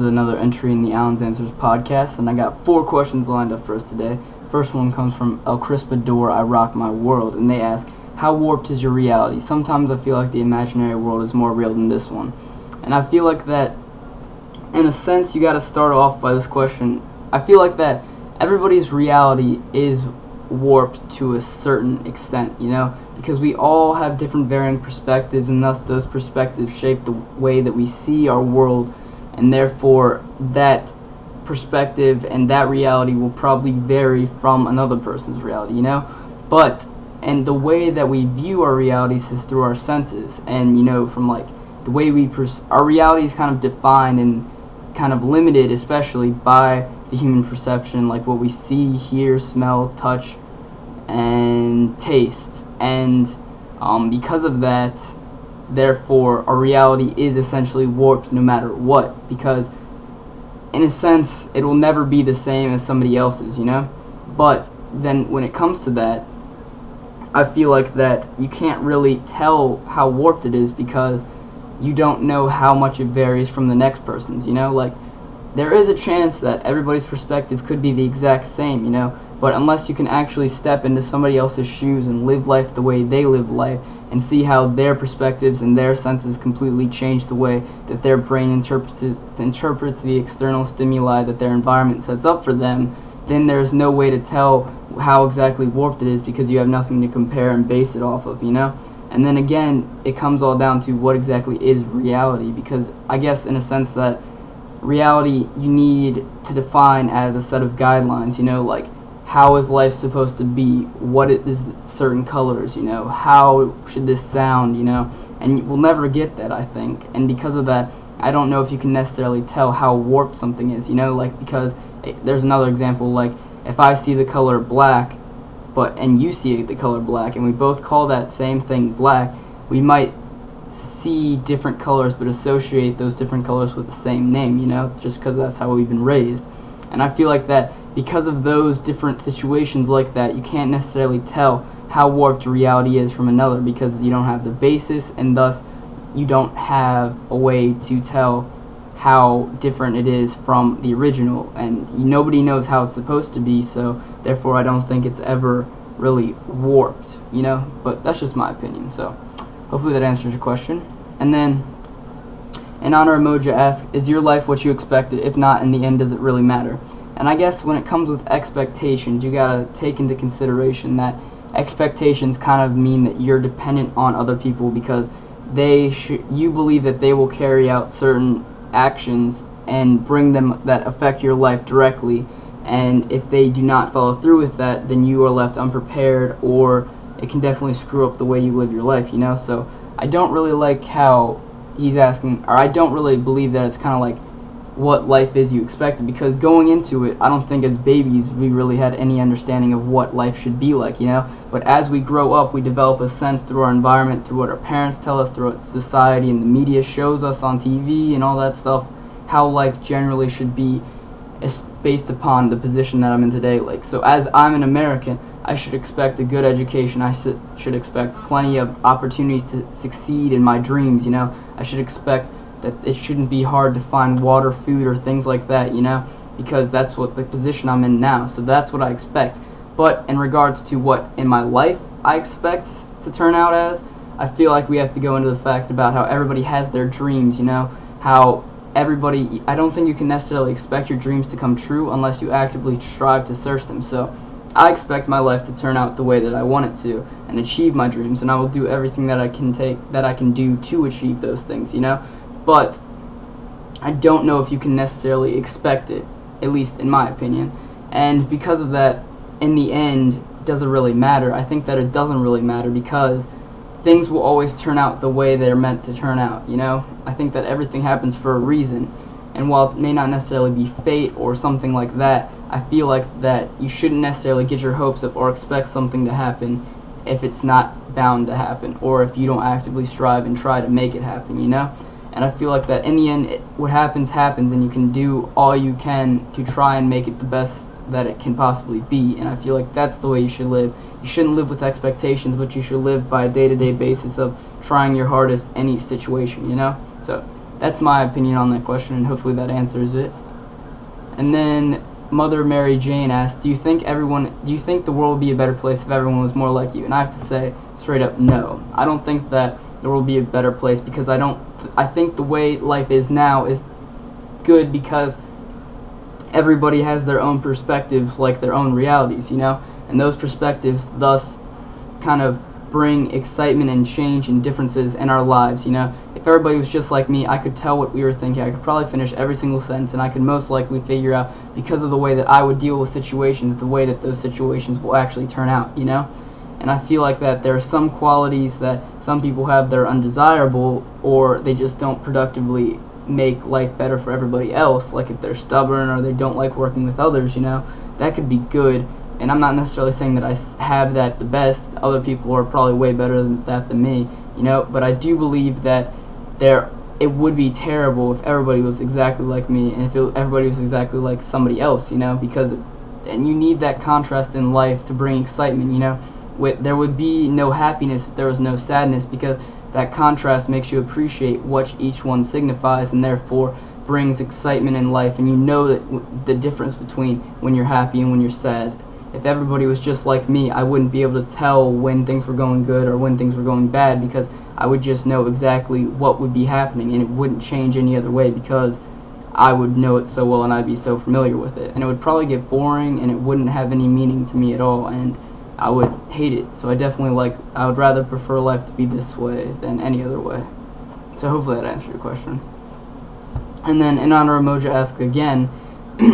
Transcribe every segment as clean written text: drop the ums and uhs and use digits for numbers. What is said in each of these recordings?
another entry in the Allan's Answers podcast, and I got 4 questions lined up for us today. First one comes from El Crispador, I Rock My World, and they ask, how warped is your reality? Sometimes I feel like the imaginary world is more real than this one. And I feel like that, in a sense, you got to start off by this question. I feel like that everybody's reality is warped to a certain extent, because we all have different varying perspectives, and thus those perspectives shape the way that we see our world, and therefore that perspective and that reality will probably vary from another person's reality, and the way that we view our realities is through our senses, and from like the way our reality is kind of defined and kind of limited, especially by the human perception, like what we see, hear, smell, touch, and taste. And because of that, therefore, our reality is essentially warped no matter what, because in a sense, it will never be the same as somebody else's, But then when it comes to that, I feel like that you can't really tell how warped it is because you don't know how much it varies from the next person's, Like, there is a chance that everybody's perspective could be the exact same, but unless you can actually step into somebody else's shoes and live life the way they live life and see how their perspectives and their senses completely change the way that their brain interprets the external stimuli that their environment sets up for them, then there's no way to tell how exactly warped it is because you have nothing to compare and base it off of, And then again, it comes all down to what exactly is reality, because I guess in a sense that reality you need to define as a set of guidelines, like how is life supposed to be, what is certain colors, how should this sound, and we'll never get that, I think. And because of that, I don't know if you can necessarily tell how warped something is, because there's another example, like if I see the color black and you see the color black and we both call that same thing black, we might see different colors but associate those different colors with the same name, just because that's how we've been raised. And I feel like that because of those different situations like that, you can't necessarily tell how warped reality is from another because you don't have the basis, and thus you don't have a way to tell how different it is from the original, and nobody knows how it's supposed to be, so therefore I don't think it's ever really warped, but that's just my opinion. So hopefully that answers your question. And then an honor emoji asks, is your life what you expected? If not, in the end, does it really matter? And I guess when it comes with expectations, you gotta take into consideration that expectations kind of mean that you're dependent on other people because you believe that they will carry out certain actions and bring them that affect your life directly, and if they do not follow through with that, then you are left unprepared, or it can definitely screw up the way you live your life, So I don't really like how he's asking, or I don't really believe that it's kind of like what life is you expected, because going into it, I don't think as babies we really had any understanding of what life should be like, But as we grow up, we develop a sense through our environment, through what our parents tell us, through what society and the media shows us on TV and all that stuff, how life generally should be, based upon the position that I'm in today. Like, so as I'm an American, I should expect a good education. I should expect plenty of opportunities to succeed in my dreams, I should expect that it shouldn't be hard to find water, food, or things like that, because that's what the position I'm in now. So that's what I expect. But in regards to what in my life I expect to turn out as, I feel like we have to go into the fact about how everybody has their dreams, how everybody, I don't think you can necessarily expect your dreams to come true unless you actively strive to search them. So I expect my life to turn out the way that I want it to and achieve my dreams, and I will do everything that I can do to achieve those things, But I don't know if you can necessarily expect it, at least in my opinion. And because of that, in the end, does it really matter? I think that it doesn't really matter because things will always turn out the way they're meant to turn out, I think that everything happens for a reason. And while it may not necessarily be fate or something like that, I feel like that you shouldn't necessarily get your hopes up or expect something to happen if it's not bound to happen, or if you don't actively strive and try to make it happen, And I feel like that in the end, what happens, and you can do all you can to try and make it the best that it can possibly be. And I feel like that's the way you should live. You shouldn't live with expectations, but you should live by a day-to-day basis of trying your hardest any situation, So that's my opinion on that question, and hopefully that answers it. And then Mother Mary Jane asked, do you think the world would be a better place if everyone was more like you? And I have to say straight up, no. I don't think that the world will be a better place, because I think the way life is now is good because everybody has their own perspectives, like their own realities, and those perspectives thus kind of bring excitement and change and differences in our lives. If everybody was just like me, I could tell what we were thinking. I could probably finish every single sentence, and I could most likely figure out, because of the way that I would deal with situations, the way that those situations will actually turn out, And I feel like that there are some qualities that some people have that are undesirable, or they just don't productively make life better for everybody else. Like if they're stubborn or they don't like working with others, that could be good. And I'm not necessarily saying that I have that the best. Other people are probably way better than that than me, But I do believe that it would be terrible if everybody was exactly like me, and if everybody was exactly like somebody else, and you need that contrast in life to bring excitement, There would be no happiness if there was no sadness, because that contrast makes you appreciate what each one signifies, and therefore brings excitement in life, and you know that the difference between when you're happy and when you're sad. If everybody was just like me, I wouldn't be able to tell when things were going good or when things were going bad, because I would just know exactly what would be happening, and it wouldn't change any other way, because I would know it so well and I'd be so familiar with it. And it would probably get boring, and it wouldn't have any meaning to me at all, and I would hate it. So I would rather prefer life to be this way than any other way. So hopefully that answered your question. And then In Honor Emoji asks again,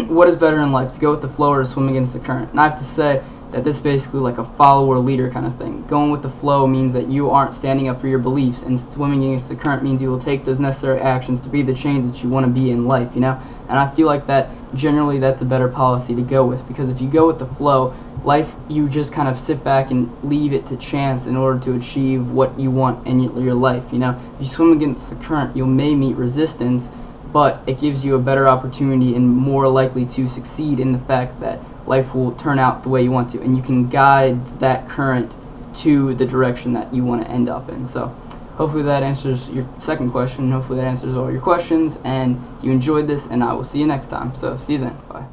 what is better in life, to go with the flow or to swim against the current? And I have to say that this is basically like a follower-leader kind of thing. Going with the flow means that you aren't standing up for your beliefs, and swimming against the current means you will take those necessary actions to be the change that you want to be in life, And I feel like that generally that's a better policy to go with, because if you go with the flow, life, you just kind of sit back and leave it to chance in order to achieve what you want in your life, If you swim against the current, you may meet resistance, but it gives you a better opportunity and more likely to succeed in the fact that life will turn out the way you want to, and you can guide that current to the direction that you want to end up in. So hopefully that answers your second question. Hopefully that answers all your questions, and you enjoyed this, and I will see you next time. So see you then. Bye.